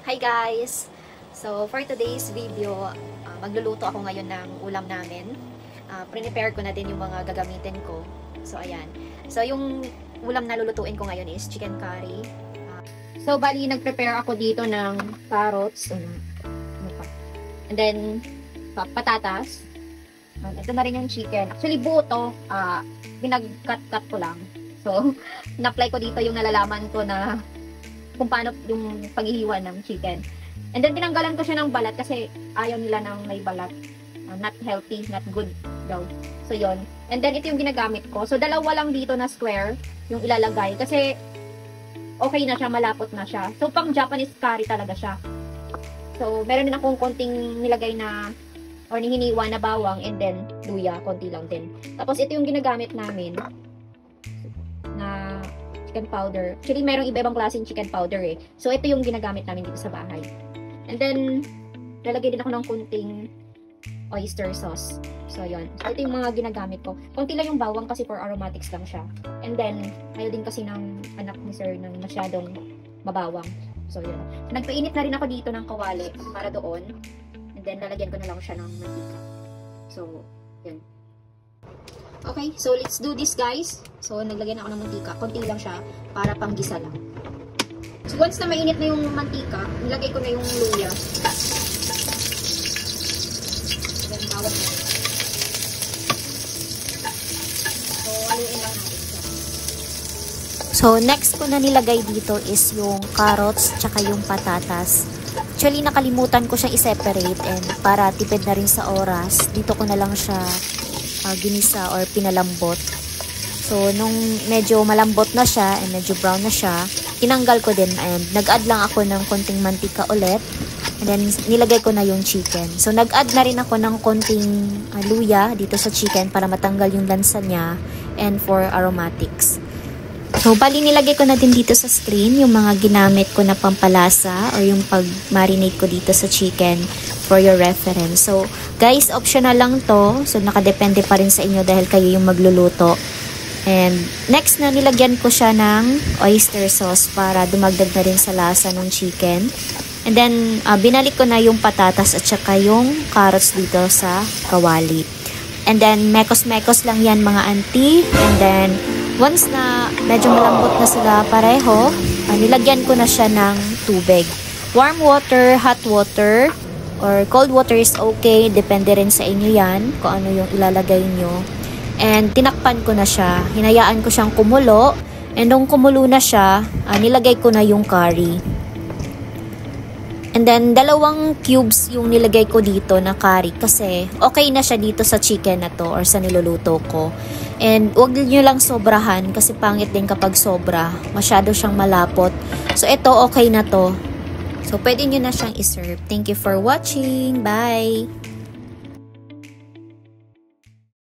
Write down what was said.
Hi guys! So for today's video, magluluto ako ngayon ng ulam namin. Prepare ko na din yung mga gagamitin ko. So ayan. So yung ulam na lulutuin ko ngayon is chicken curry. So bali nag-prepare ako dito ng carrots. And then patatas. Ito na rin yung chicken. Actually buo to. Pinag-cut-cut ko lang. So na-apply ko dito yung nalalaman ko na kung paano yung paghihiwa ng chicken. And then, tinanggalan ko siya ng balat kasi ayaw nila ng may balat. Not healthy, not good daw. So, yon. And then, ito yung ginagamit ko. So, dalawa lang dito na square yung ilalagay. Kasi, okay na siya, malapot na siya. So, pang Japanese curry talaga siya. So, meron din akong konting nilagay na or hiniwa na bawang and then luya, konti lang din. Tapos, ito yung ginagamit namin na chicken powder. Actually, merong iba-ibang klaseng chicken powder eh. So, ito yung ginagamit namin dito sa bahay. And then, lalagay din ako ng kunting oyster sauce. So, yun. So, ito yung mga ginagamit ko. Konti lang yung bawang kasi for aromatics lang siya. And then, ayaw din kasi ng anak ni sir ng masyadong mabawang. So, yun. Nagpainit na rin ako dito ng kawali para doon. And then, lalagyan ko na lang siya ng mantika. So, yun. Okay, so let's do this guys. So, naglagyan ako ng mantika. Konti lang siya para panggisa lang. So, once na mainit na yung mantika, nilagay ko na yung luya. Then, bawang na. So, haluin lang natin siya. So, next ko na nilagay dito is yung carrots tsaka yung patatas. Actually, nakalimutan ko siya i-separate and para tipid na rin sa oras, dito ko na lang siya ginisa or pinalambot. So, nung medyo malambot na siya and medyo brown na siya, tinanggal ko din and nag-add lang ako ng konting mantika ulit. And then, nilagay ko na yung chicken. So, nag-add na rin ako ng konting luya dito sa chicken para matanggal yung lansa niya and for aromatics. So, bali nilagay ko na din dito sa screen yung mga ginamit ko na pampalasa or yung pag-marinate ko dito sa chicken for your reference. So, guys, optional lang to. So, nakadepende pa rin sa inyo dahil kayo yung magluluto. And, next na nilagyan ko siya ng oyster sauce para dumagdag na rin sa lasa ng chicken. And then, binalik ko na yung patatas at saka yung carrots dito sa kawali. And then, mekos-mekos lang yan mga auntie. And then, once na medyo malambot na sila pareho, nilagyan ko na siya ng tubig. Warm water, hot water, or cold water is okay. Depende rin sa inyo yan kung ano yung ilalagay nyo. And tinakpan ko na siya. Hinayaan ko siyang kumulo. And nung kumulo na siya, nilagay ko na yung curry. And then, 2 cubes yung nilagay ko dito na curry kasi okay na siya dito sa chicken na to or sa niluluto ko. And huwag nyo lang sobrahan kasi pangit din kapag sobra. Masyado siyang malapot. So, ito okay na to. So, pwede nyo na siyang iserve. Thank you for watching. Bye!